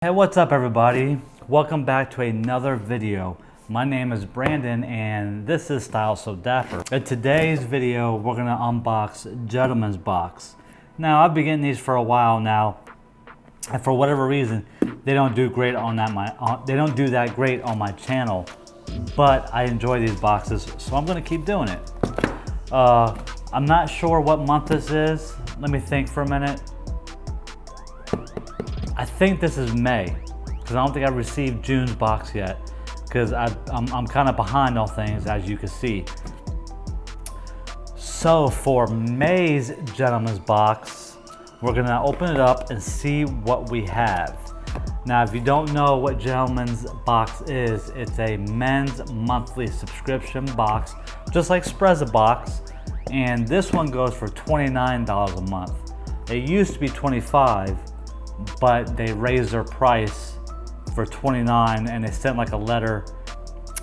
Hey, what's up everybody? Welcome back to another video. My name is Brandon and this is Style So Dapper. In today's video, we're gonna unbox Gentleman's Box. Now, I've been getting these for a while now, and for whatever reason, they don't do great on that great on my channel. But I enjoy these boxes, so I'm gonna keep doing it. I'm not sure what month this is. Let me think for a minute. I think this is May, because I don't think I've received June's box yet, because I'm kind of behind on things, as you can see. So for May's Gentleman's Box, we're gonna open it up and see what we have. Now, if you don't know what Gentleman's Box is, it's a men's monthly subscription box, just like Sprezza Box, and this one goes for $29 a month. It used to be $25, but they raised their price for $29, and they sent like a letter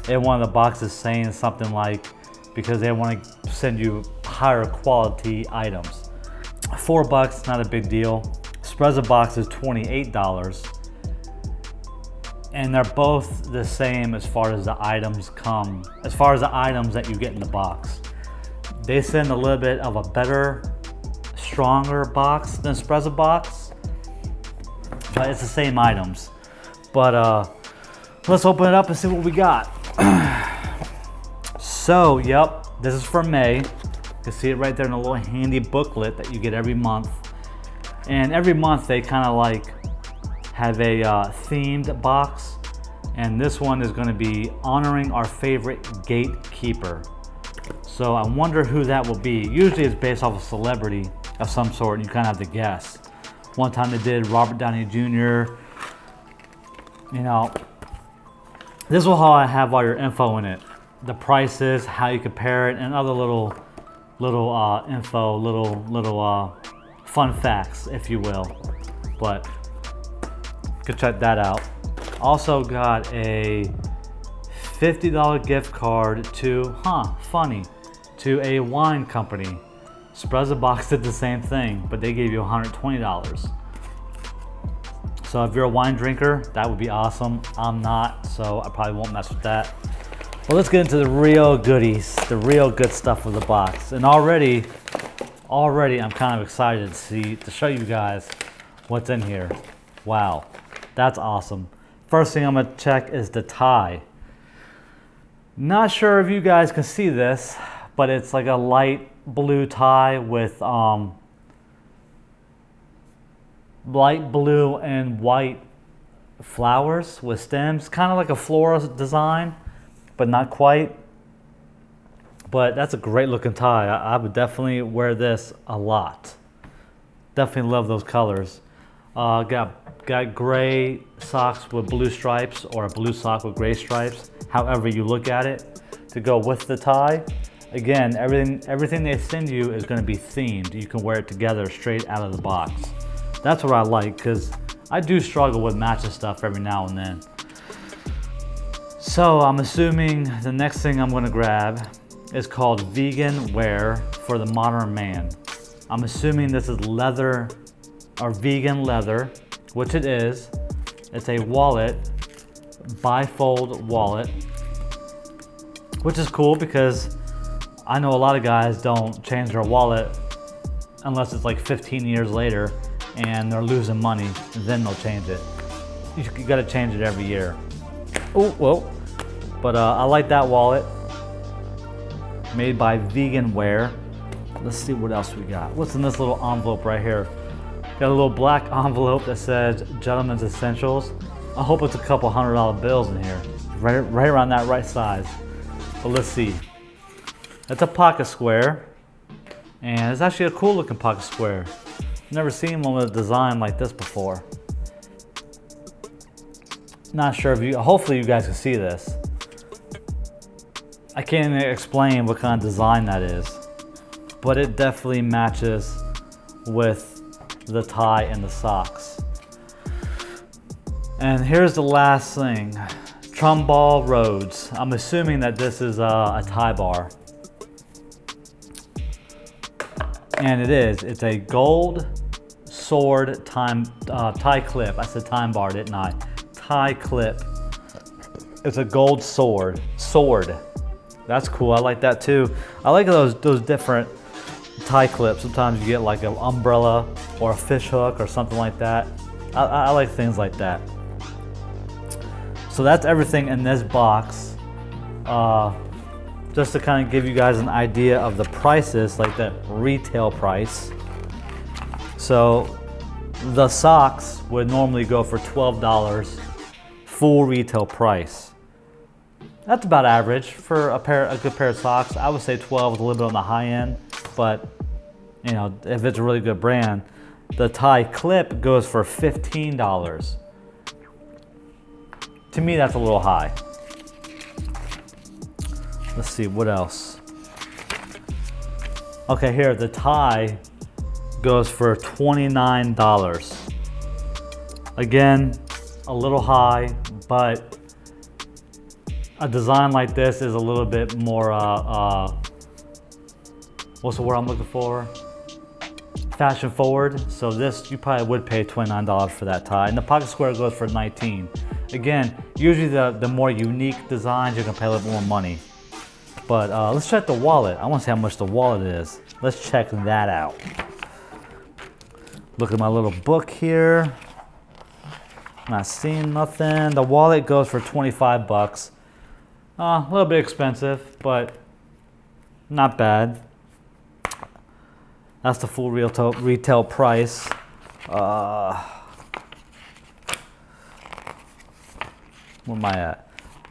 in one of the boxes saying something like, because they want to send you higher quality items. $4, not a big deal. Sprezza Box is $28, and they're both the same as far as the items come, as far as the items that you get in the box. They send a little bit of a better, stronger box than Sprezza Box, but it's the same items. But let's open it up and see what we got. So, yep, this is for May. You can see it right there in a little handy booklet that you get every month. And every month they kind of like have a themed box. And this one is going to be honoring our favorite gatekeeper. So I wonder who that will be. Usually it's based off a celebrity of some sort, and you kind of have to guess. One time they did Robert Downey Jr. You know, this will have all your info in it. The prices, how you compare it, and other little info, little fun facts, if you will. But you can check that out. Also got a $50 gift card to, to a wine company. Sprezza Box did the same thing, but they gave you $120. So if you're a wine drinker, that would be awesome. I'm not, so I probably won't mess with that. Well, let's get into the real goodies, the real good stuff of the box. And already I'm kind of excited to show you guys what's in here. Wow, that's awesome. First thing I'm gonna check is the tie. Not sure if you guys can see this, but it's like a light blue tie with light blue and white flowers with stems, kind of like a floral design, but not quite. But that's a great looking tie. I would definitely wear this a lot. Definitely love those colors. Got gray socks with blue stripes, or a blue sock with gray stripes, however you look at it, to go with the tie. Again, everything they send you is going to be themed. You can wear it together straight out of the box. That's what I like, because I do struggle with matching stuff every now and then. So I'm assuming the next thing I'm going to grab is called Vegan Wear for the Modern Man. I'm assuming this is leather, or vegan leather, which it is. It's a wallet, bifold wallet, which is cool because I know a lot of guys don't change their wallet unless it's like 15 years later and they're losing money, and then they'll change it. You gotta change it every year. Oh, well, but I like that wallet. Made by Vegan Wear. Let's see what else we got. What's in this little envelope right here? Got a little black envelope that says Gentleman's Essentials. I hope it's a couple $100 bills in here. Right around that right size. But let's see. It's a pocket square, and it's actually a cool looking pocket square. Never seen one with a design like this before. Not sure if hopefully you guys can see this. I can't even explain what kind of design that is, but it definitely matches with the tie and the socks. And here's the last thing. Trumbull Rhodes. I'm assuming that this is a tie bar. And it is. It's a gold sword tie clip. I said time bar, didn't I? Tie clip. It's a gold sword. That's cool. I like that too. I like those different tie clips. Sometimes you get like an umbrella or a fish hook or something like that. I like things like that. So that's everything in this box. Just to kind of give you guys an idea of the prices, like the retail price. So the socks would normally go for $12, full retail price. That's about average for a good pair of socks. I would say 12 is a little bit on the high end, but you know, if it's a really good brand. The tie clip goes for $15. To me, that's a little high. Let's see, what else? Okay, here, the tie goes for $29. Again, a little high, but a design like this is a little bit more, what's the word I'm looking for? Fashion forward. So this, you probably would pay $29 for that tie. And the pocket square goes for $19. Again, usually the more unique designs, you're gonna pay a little more money. But let's check the wallet. I wanna see how much the wallet is. Let's check that out. Look at my little book here. Not seeing nothing. The wallet goes for 25 bucks. A little bit expensive, but not bad. That's the full retail price. Where am I at?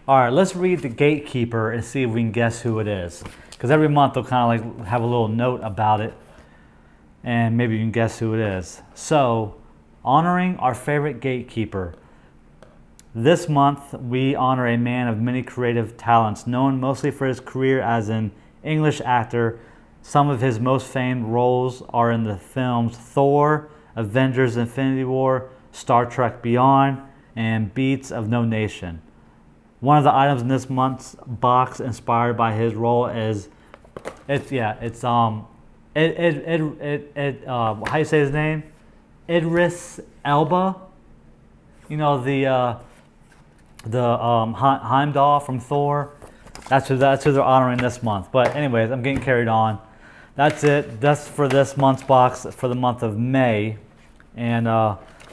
All right, let's read the gatekeeper and see if we can guess who it is. Because every month they'll kind of like have a little note about it, and maybe you can guess who it is. So, honoring our favorite gatekeeper. This month we honor a man of many creative talents, known mostly for his career as an English actor. Some of his most famed roles are in the films Thor, Avengers Infinity War, Star Trek Beyond, and Beasts of No Nation. One of the items in this month's box inspired by his role is, how you say his name? Idris Elba. You know, the Heimdall from Thor. That's who they're honoring this month. But anyways, I'm getting carried on. That's it. That's for this month's box for the month of May. And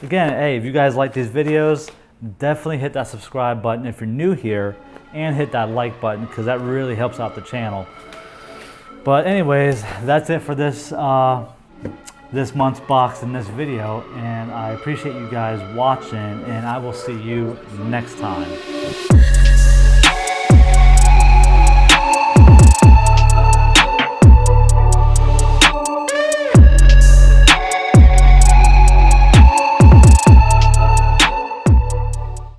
again, hey, if you guys like these videos, definitely hit that subscribe button if you're new here, and hit that like button because that really helps out the channel. But anyways, that's it for this this month's box in this video, and I appreciate you guys watching, and I will see you next time.